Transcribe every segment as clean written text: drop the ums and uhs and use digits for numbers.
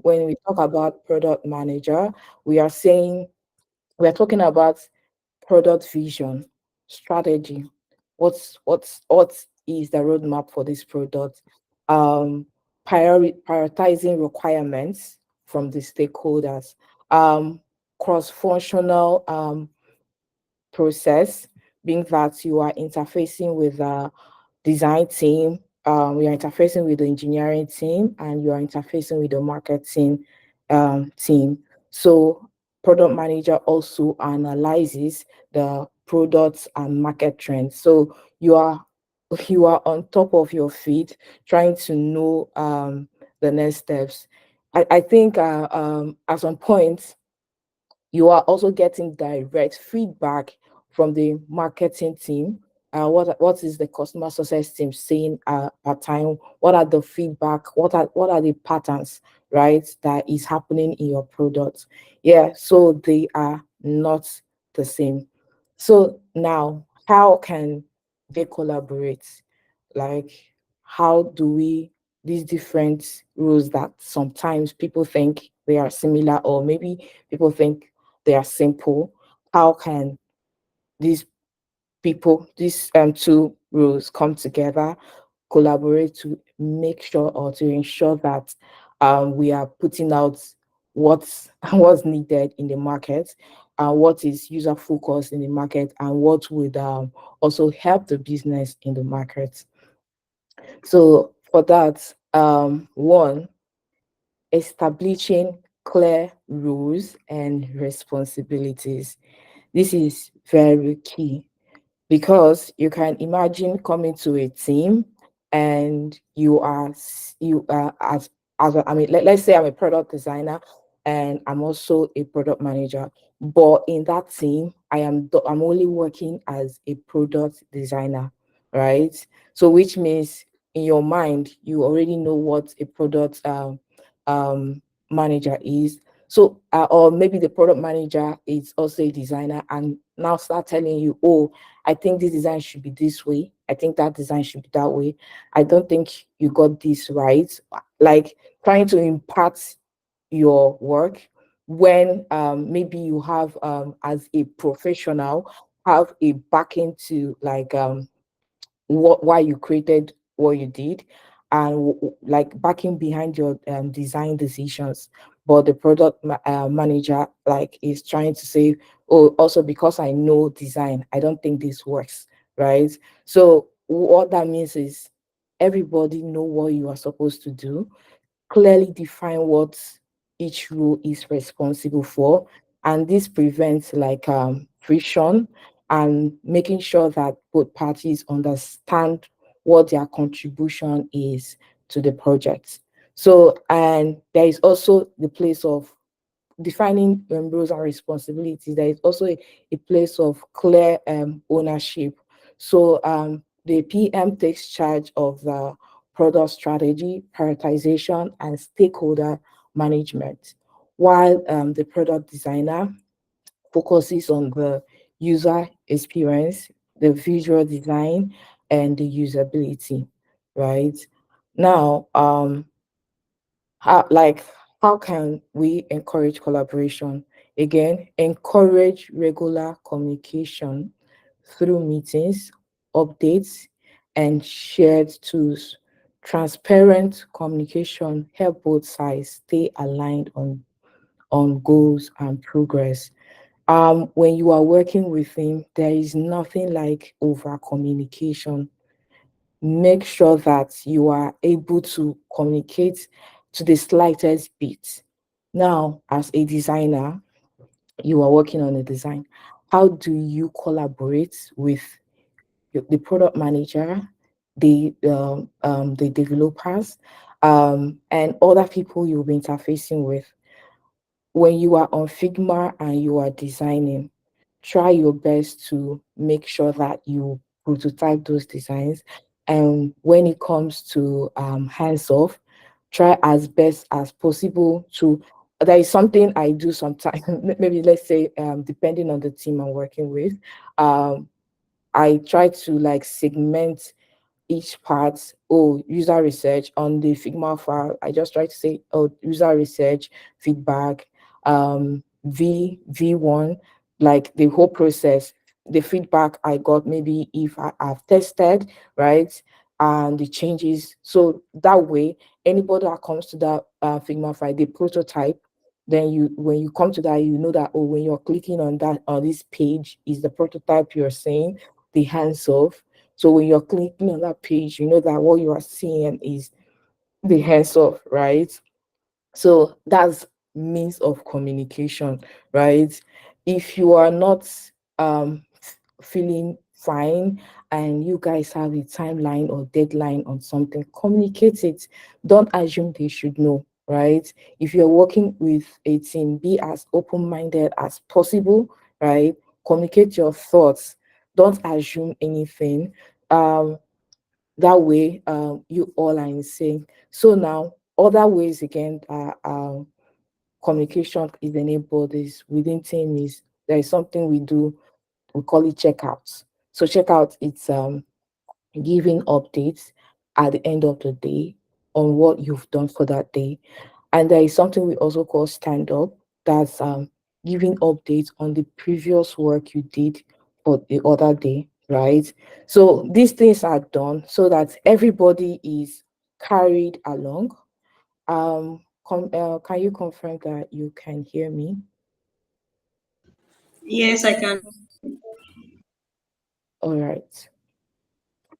when we talk about product manager, we are saying we're talking about product vision, strategy. What is the roadmap for this product? Um, Prioritizing requirements from the stakeholders. Um, Cross-functional process, being that you are interfacing with the design team, you are interfacing with the engineering team, and you are interfacing with the marketing team. So product manager also analyzes the products and market trends. So you are on top of your feet, trying to know the next steps. I think at some point you are also getting direct feedback from the marketing team. What is the customer success team saying at time? What are the feedback? What are the patterns, right, that is happening in your product? Yeah, so they are not the same. So now, how can they collaborate? Like, how do we these different rules that sometimes people think they are similar, or maybe people think they are simple? How can these these two rules come together, collaborate to make sure or to ensure that we are putting out what's what's needed in the market, what is user focused in the market, and what would also help the business in the market? So for that, one, establishing clear rules and responsibilities. This is very key, because you can imagine coming to a team and you are I mean, let's say I'm a product designer and I'm also a product manager, but in that team I'm only working as a product designer, right? So which means in your mind you already know what a product um manager is. So or maybe the product manager is also a designer and now start telling you, oh, I think this design should be this way. I think that design should be that way. I don't think you got this right. Like trying to impart your work when maybe you have as a professional have a backing to like why you created what you did, and like backing behind your design decisions. But the manager like is trying to say, oh, also because I know design, I don't think this works, right? So what that means is everybody know what you are supposed to do, clearly define what each role is responsible for, and this prevents like friction, and making sure that both parties understand what their contribution is to the project. So, and there is also the place of defining roles and responsibilities. There is also a place of clear ownership. So the PM takes charge of the product strategy, prioritization, and stakeholder management, while the product designer focuses on the user experience, the visual design, and the usability, right? Now, how like how can we encourage collaboration? Again, encourage regular communication through meetings, updates, and shared tools. Transparent communication help both sides stay aligned on goals and progress. When you are working with him, there is nothing like over communication. Make sure that you are able to communicate to the slightest bit. Now, as a designer, you are working on a design. How do you collaborate with the product manager, the developers, and other people you'll be interfacing with? When you are on Figma and you are designing, try your best to make sure that you prototype those designs. And when it comes to hands off, try as best as possible to. There is something I do sometimes, maybe let's say, depending on the team I'm working with, um, I try to like segment each part. Oh, user research on the Figma file. I just try to say, oh, user research, feedback, V1, like the whole process, the feedback I got, maybe if I've tested, right? And the changes. So that way, anybody that comes to that Figma file, the prototype, then you when you come to that, you know that, oh, when you're clicking on that on this page is the prototype you're saying, the hands off. So when you're clicking on that page, you know that what you are seeing is the hands off, right? So that's means of communication, right? If you are not feeling fine and you guys have a timeline or deadline on something, communicate it. Don't assume they should know, right? If you're working with a team, be as open-minded as possible, right? Communicate your thoughts. Don't assume anything. That way, you all are in sync. So now, other ways again, communication is enabled is within team is there is something we do, we call it checkouts. So checkout, it's giving updates at the end of the day on what you've done for that day. And there is something we also call stand up, that's giving updates on the previous work you did for the other day, right? So these things are done so that everybody is carried along. Can you confirm that you can hear me? Yes, I can. All right.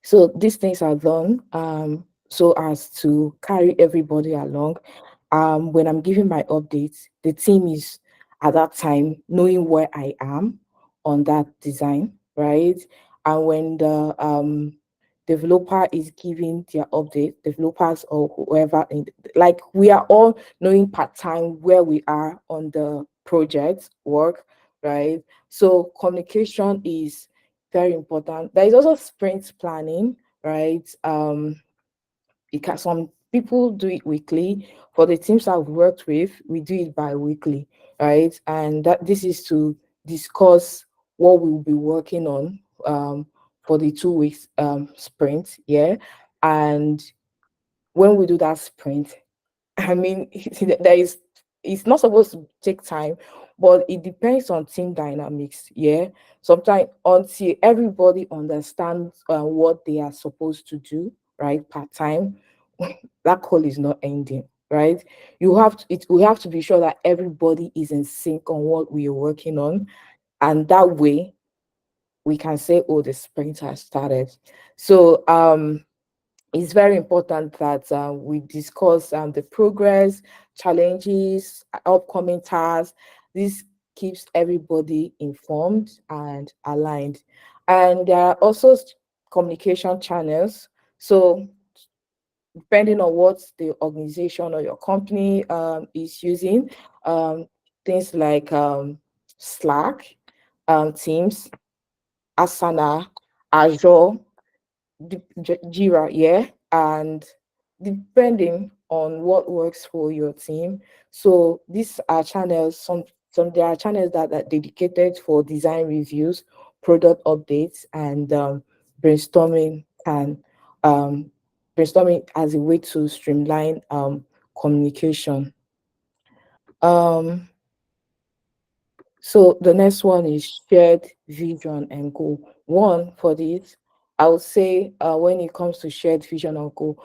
So these things are done so as to carry everybody along. When I'm giving my updates, the team is at that time knowing where I am on that design, right? And when the developer is giving their update, developers or whoever, like we are all knowing part time where we are on the project work, right? So communication is very important. There is also sprint planning, right? Because some people do it weekly. For the teams I've worked with, we do it bi-weekly, right? And that this is to discuss what we'll be working on for the 2 weeks sprint, yeah. And when we do that sprint, I mean, there is, it's not supposed to take time, but it depends on team dynamics. Yeah, sometimes until everybody understands what they are supposed to do, right, part time, that call is not ending. Right, you have to. We have to be sure that everybody is in sync on what we are working on, and that way we can say, "Oh, the sprint has started." So, it's very important that we discuss the progress, challenges, upcoming tasks. This keeps everybody informed and aligned. And there are also communication channels. So depending on what the organization or your company is using, um, things like Slack, Teams, Asana, Azure, Jira, yeah, and depending on what works for your team. So these are channels. Some there are channels that are dedicated for design reviews, product updates, and brainstorming. Can um, brainstorming as a way to streamline communication. Um, So the next one is shared vision and goal. One for this, I would say when it comes to shared vision or goal,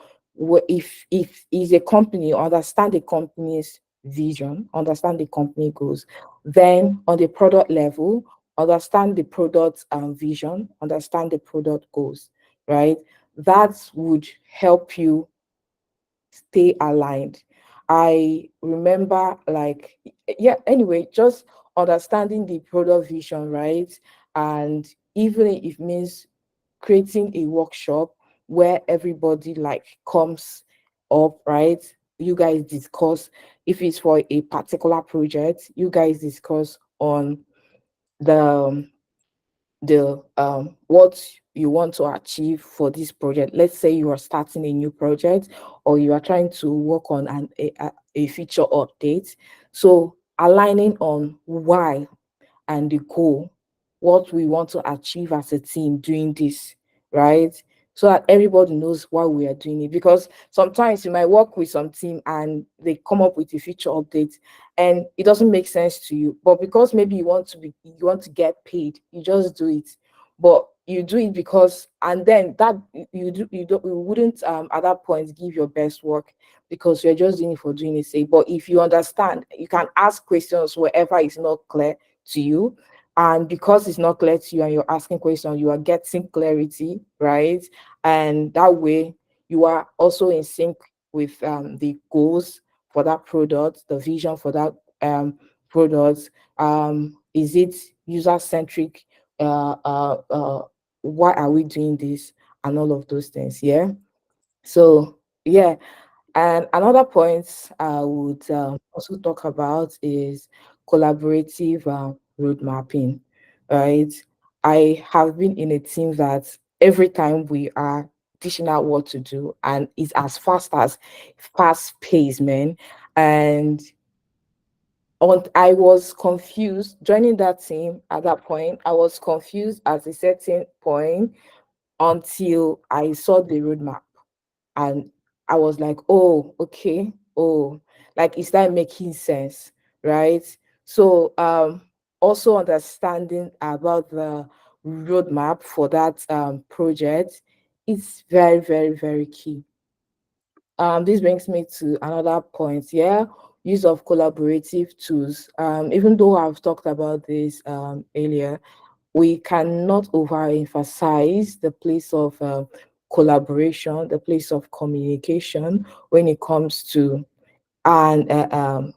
if is a company, understand the company's vision, understand the company goals, then on the product level, understand the product vision, understand the product goals, right? That would help you stay aligned. I remember, like, yeah, anyway, just understanding the product vision, right? And even if it means creating a workshop where everybody like comes up, right? You guys discuss, if it's for a particular project, you guys discuss on the what you want to achieve for this project. Let's say you are starting a new project or you are trying to work on a feature update. So aligning on why and the goal, what we want to achieve as a team doing this, right? so that everybody knows why we are doing it. Because sometimes you might work with some team and they come up with a feature update and it doesn't make sense to you, but because maybe you want to get paid, you just do it. But you do it because, and then that you wouldn't at that point give your best work, because you're just doing it for doing it sake. But if you understand, you can ask questions wherever it's not clear to you, and because it's not clear to you and you're asking questions, you are getting clarity, right? And that way you are also in sync with the goals for that product, the vision for that product. Is it user centric? Why are we doing this, and all of those things? Yeah. So yeah, and another point I would also talk about is collaborative road mapping, right? I have been in a team that every time we are dishing out what to do, and it's as fast paced, man. And I was confused joining that team at that point. I was confused at a certain point until I saw the roadmap, and I was like, oh, okay, oh, like it's not making sense, right? So also understanding about the roadmap for that project is very, very, very key. This brings me to another point. Yeah, use of collaborative tools. Even though I've talked about this earlier, we cannot overemphasize the place of collaboration, the place of communication when it comes to and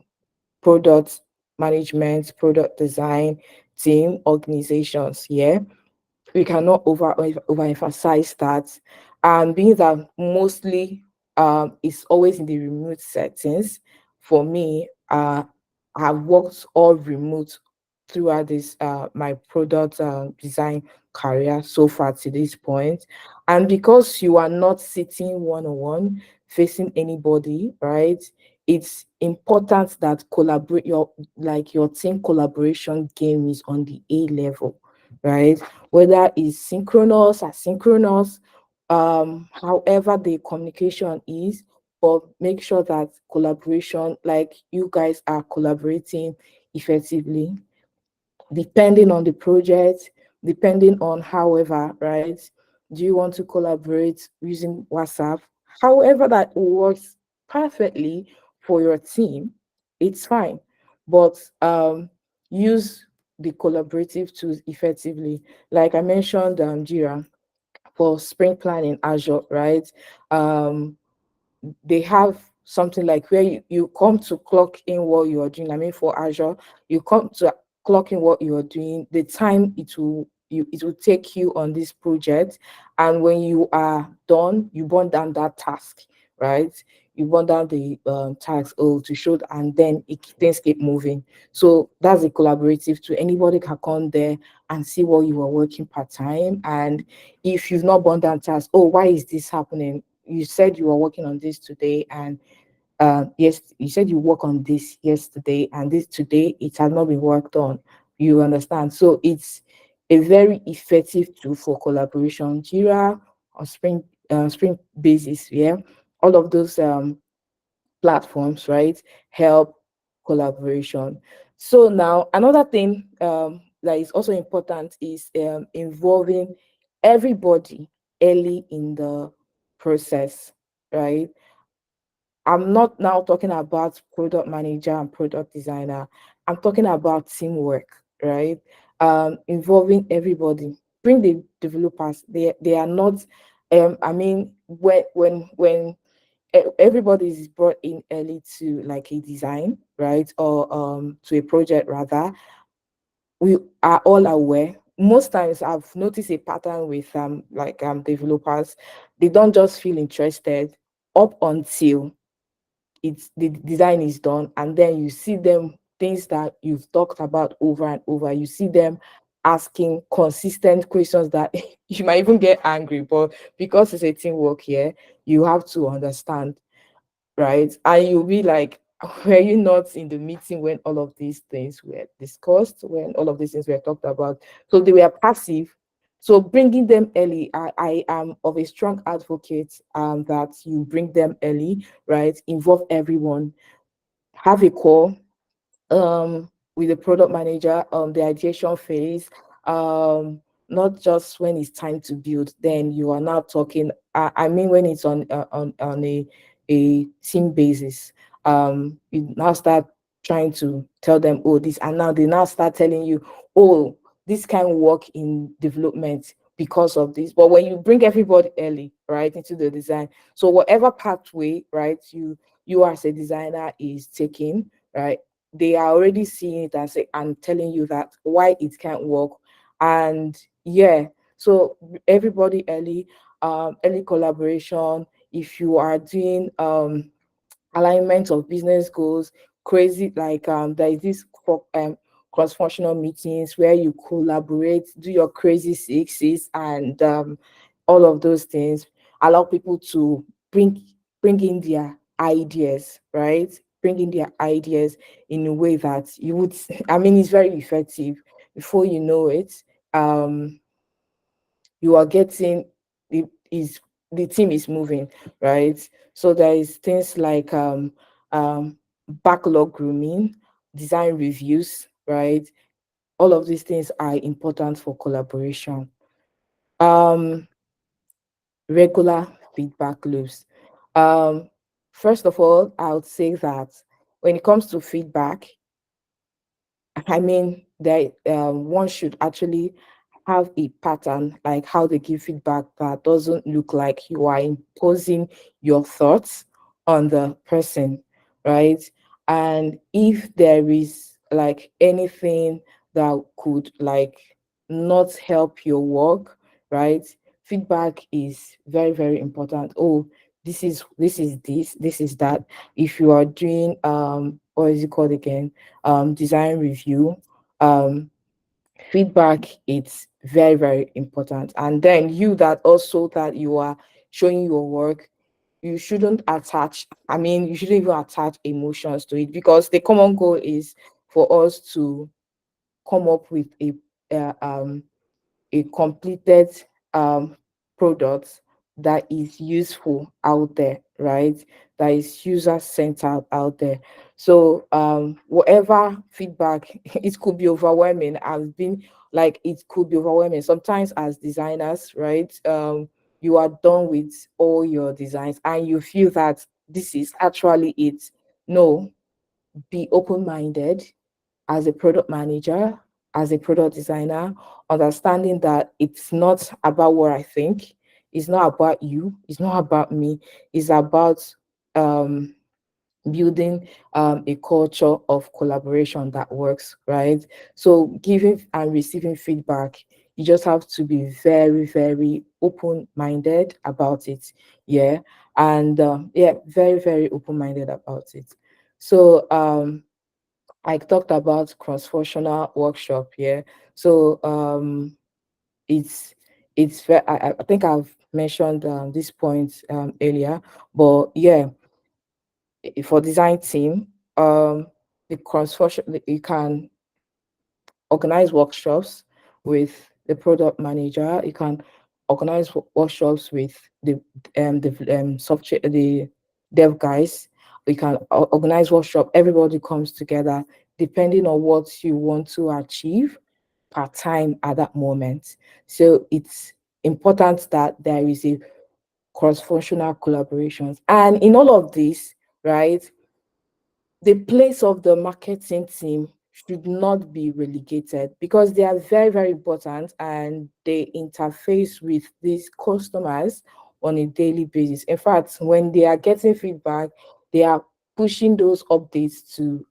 product management, product design, team organizations. Yeah, we cannot overemphasize that. And being that mostly is always in the remote settings, for me, I've worked all remote throughout this my product design career so far to this point. And because you are not sitting one-on-one facing anybody, right? It's important that collaborate your team collaboration game is on the A level, right? Whether it's synchronous, asynchronous, however the communication is, but make sure that collaboration, like you guys are collaborating effectively, depending on the project, depending on however, right? Do you want to collaborate using WhatsApp? However, that works perfectly for your team, it's fine. But use the collaborative tools effectively. Like I mentioned, Jira for sprint planning, Azure, right? Um, they have something like where you come to clock in what you are doing. I mean, for Azure, you come to clock in what you are doing, the time it will take you on this project, and when you are done, you burn down that task, right? You burn down the task, oh, to show, and then things keep moving. So that's a collaborative tool. Anybody can come there and see what you are working part time, and if you've not burned down tasks, oh, why is this happening? You said you were working on this today, and yes, you said you work on this yesterday, and this today it has not been worked on. You understand? So it's a very effective tool for collaboration. Jira on sprint basis, yeah, all of those platforms, right, help collaboration. So now another thing that is also important is involving everybody early in the process, right? I'm not now talking about product manager and product designer. I'm talking about teamwork, right? Involving everybody. Bring the developers. They are not. I mean, when everybody is brought in early to like a design, right, or to a project rather, we are all aware. Most times I've noticed a pattern with developers. They don't just feel interested up until it's the design is done, and then you see them things that you've talked about over and over. You see them asking consistent questions that you might even get angry, but because it's a teamwork here, you have to understand, right? And you'll be like, were you not in the meeting when all of these things were discussed, when all of these things were talked about? So they were passive So bringing them early, I am of a strong advocate that you bring them early, right? Involve everyone, have a call with the product manager the ideation phase, um not just when it's time to build, then you are now talking. I mean when it's on a team basis, you now start trying to tell them, oh, this, and now they now start telling you, oh, this can work in development because of this. But when you bring everybody early, right, into the design, so whatever pathway, right, you as a designer is taking, right, they are already seeing it and say, I'm telling you that why it can't work. And yeah, so everybody early, early collaboration. If you are doing alignment of business goals, crazy, like there is this cross-functional meetings where you collaborate, do your crazy sixes, and all of those things. Allow people to bring bring in their ideas, right? Bring in their ideas in a way that you would I mean it's very effective. Before you know it, um you are getting the is the team is moving, right? So there is things like um backlog grooming, design reviews, right? All of these things are important for collaboration. um Regular feedback loops. um First of all, I would say that when it comes to feedback, I mean, that one should actually have a pattern, like how they give feedback that doesn't look like you are imposing your thoughts on the person, right? And if there is like anything that could like not help your work, right? Feedback is very, very important. Oh, this is that. If you are doing what is it called again? Design review, um feedback, it's very, very important. And then you that also that you are showing your work, you shouldn't attach, I mean you shouldn't even attach emotions to it, because the common goal is for us to come up with a completed um, product that is useful out there, right? That is user centered out there. So whatever feedback, it could be overwhelming. I've been like, it could be overwhelming sometimes as designers, right? You are done with all your designs and you feel that this is actually it. No, be open-minded as a product manager, as a product designer, understanding that it's not about what I think, it's not about you, it's not about me, it's about um, building a culture of collaboration that works, right? So giving and receiving feedback, you just have to be very, very open-minded about it. Yeah. And yeah, very, very open-minded about it. So I talked about cross-functional workshop here. So it's I think I've mentioned this point earlier, but yeah, for design team, the cross-function, you can organize workshops with the product manager. You can organize workshops with the software, the dev guys. You can organize workshop. Everybody comes together depending on what you want to achieve per time at that moment. So it's important that there is a cross-functional collaborations. And in all of this, right, the place of the marketing team should not be relegated, because they are very, very important and they interface with these customers on a daily basis. In fact, when they are getting feedback, they are pushing those updates to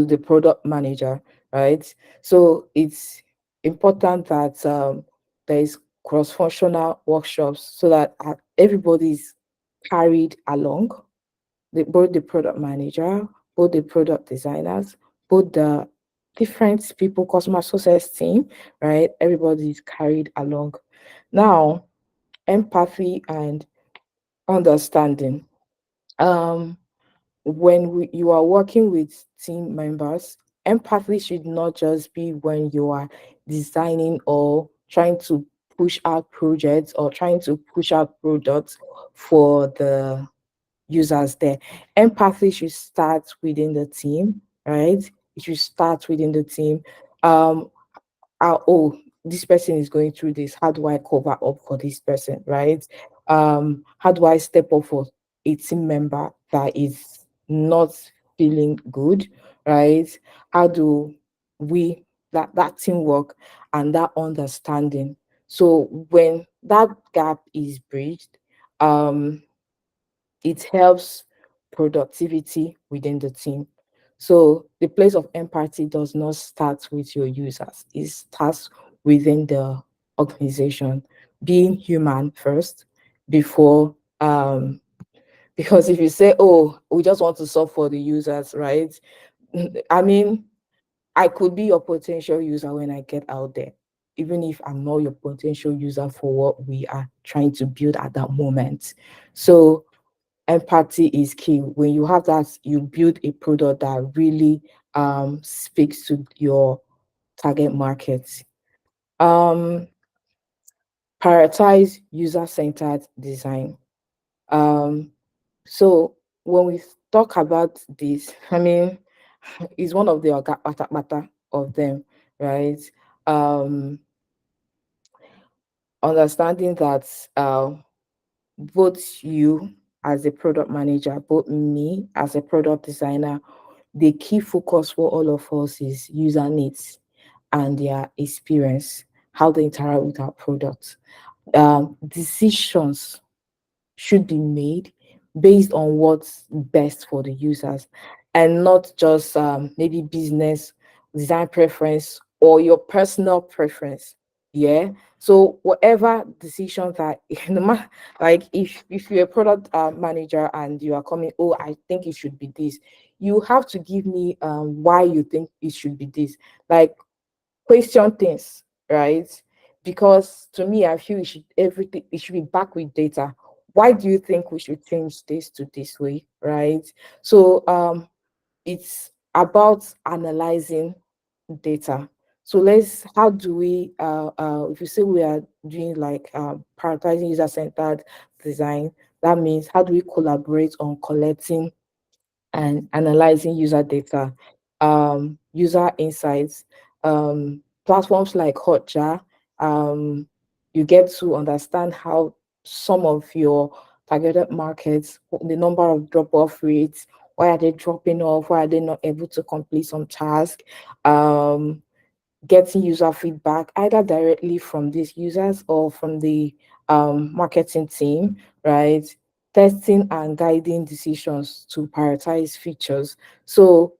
the product manager, right? So it's important that there is cross-functional workshops so that everybody is carried along, both the product manager, both the product designers, both the different people, customer success team, right? Everybody is carried along. Now, empathy and understanding. Um, when you are working with team members, empathy should not just be when you are designing or trying to push out projects or trying to push out products for the users there. Empathy should start within the team, right? It should start within the team. Um, oh, this person is going through this. How do I cover up for this person, right? How do I step up for a team member that is not feeling good, right? How do we that teamwork and that understanding? So when that gap is bridged, um it helps productivity within the team. So the place of empathy does not start with your users, it starts within the organization, being human first before because if you say, oh, we just want to solve for the users, right? I mean, I could be your potential user when I get out there, even if I'm not your potential user for what we are trying to build at that moment. So empathy is key. When you have that, you build a product that really speaks to your target market. Um, Prioritize user-centered design. Um, so when we talk about this, I mean, it's one of the matter of them, right? Um, Understanding that both you as a product manager, both me as a product designer, the key focus for all of us is user needs and their experience, how they interact with our product. Decisions should be made based on what's best for the users and not just maybe business, design preference, or your personal preference. Yeah. So whatever decision that like if you're a product manager and you are coming, oh, I think it should be this, you have to give me why you think it should be this. Like, question things, right? Because to me, I feel it should be back with data. Why do you think we should change this to this way, right? So it's about analyzing data. So how do we if you say we are doing like prioritizing user-centered design, that means how do we collaborate on collecting and analyzing user data, user insights, platforms like Hotjar. You get to understand how some of your targeted markets, the number of drop-off rates, why are they dropping off, why are they not able to complete some task, um, getting user feedback either directly from these users or from the marketing team, right? Testing and guiding decisions to prioritize features. So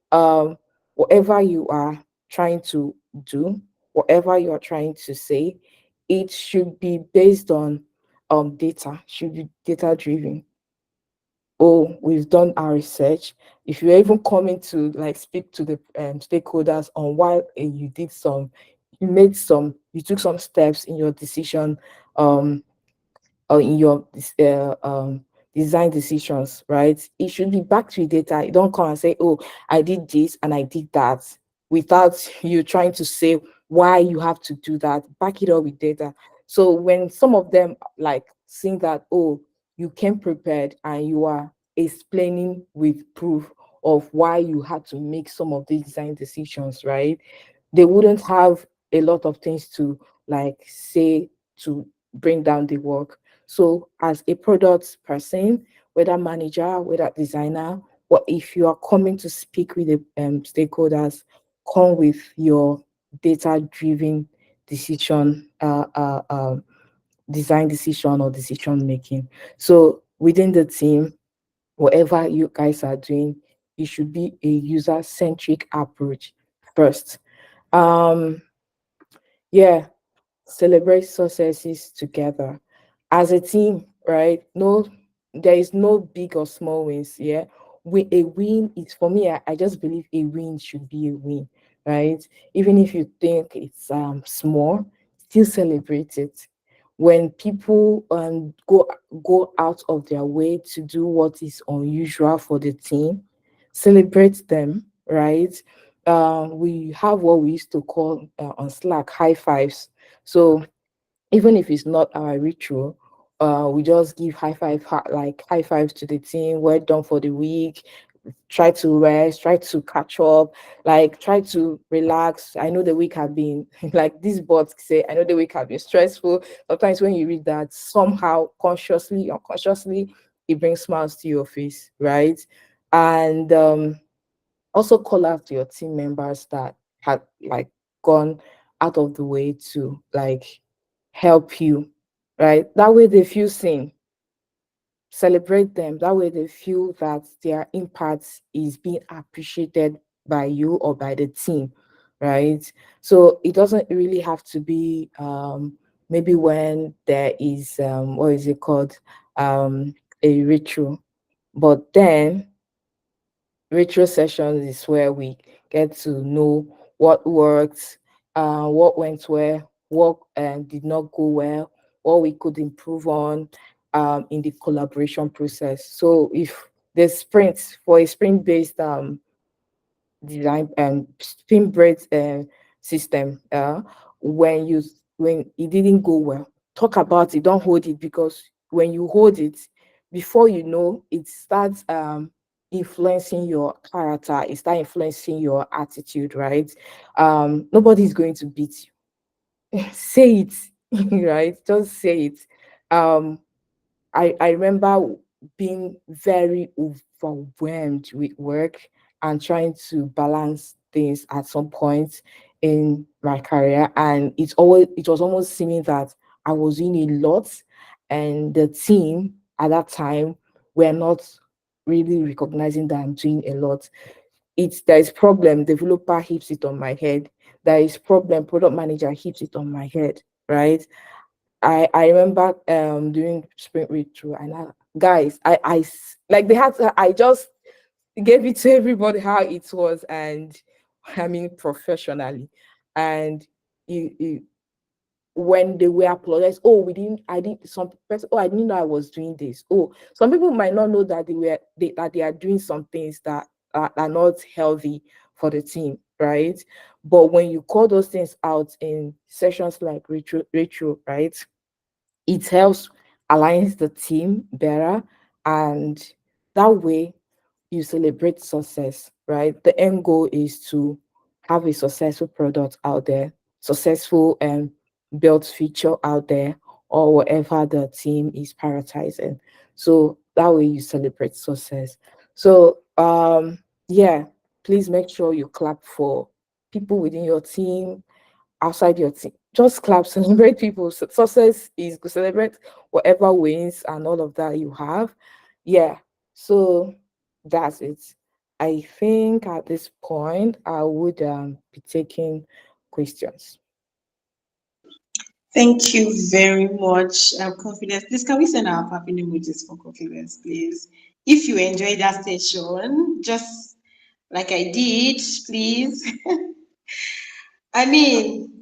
whatever you are trying to do, whatever you are trying to say, it should be based on data, should be data driven. Oh, we've done our research. If you're even coming to like speak to the stakeholders on why you took some steps in your decision, um, or in your design decisions, right? It should be backed with data. You don't come and say, oh, I did this and I did that without you trying to say why you have to do that. Back it up with data. So when some of them like seeing that, oh, you came prepared and you are explaining with proof of why you had to make some of these design decisions, right? They wouldn't have a lot of things to like say to bring down the work. So as a product person, whether manager, whether designer, or if you are coming to speak with the stakeholders, come with your data-driven decision, design decision or decision making. So within the team, whatever you guys are doing, it should be a user-centric approach first. Um, yeah, celebrate successes together as a team, right? No, there is no big or small wins. Yeah, a win is for me. I just believe a win should be a win, right? Even if you think it's small, still celebrate it. When people go out of their way to do what is unusual for the team, celebrate them, right? We have what we used to call on Slack high fives. So even if it's not our ritual, we just give like high fives to the team. We're done for the week. Try to rest, try to catch up, like try to relax. I know the week have been like this bots say, I know the week have been stressful. Sometimes when you read that, somehow consciously, unconsciously, it brings smiles to your face, right? And also call out to your team members that had like gone out of the way to like help you, right? That way they feel seen. Celebrate them. That way they feel that their impact is being appreciated by you or by the team, right? So it doesn't really have to be maybe when there is what is it called? A ritual. But then retro sessions is where we get to know what worked, what went well, what did not go well, what we could improve on in the collaboration process. So if the sprint for a sprint based design and spin braid system, when it didn't go well, talk about it, don't hold it, because when you hold it, before you know, it starts influencing your character, it starts influencing your attitude, right? Nobody's going to beat you. Say it, right? Just say it. um I remember being very overwhelmed with work and trying to balance things at some point in my career. And it was almost seeming that I was doing a lot, and the team at that time were not really recognizing that I'm doing a lot. There is problem, developer heaps it on my head. There is problem, product manager heaps it on my head, right? I remember doing sprint read through, and guys, like they had to, I just gave it to everybody how it was, and I mean professionally. And you when they were apologized, oh, we didn't, I didn't, some person, oh, I didn't know I was doing this. Oh, some people might not know that that they are doing some things that are not healthy for the team, right? But when you call those things out in sessions like retro, right, it helps aligns the team better, and that way you celebrate success, right? The end goal is to have a successful product out there, successful and built feature out there, or whatever the team is prioritizing. So that way you celebrate success. So yeah, please make sure you clap for people within your team, outside your team. Just clap, celebrate people. Success is to celebrate whatever wins and all of that you have. Yeah. So that's it. I think at this point I would be taking questions. Thank you very much, Confidence. Please, can we send our clapping emojis for Confidence, please? If you enjoyed that session, just like I did, please. I mean,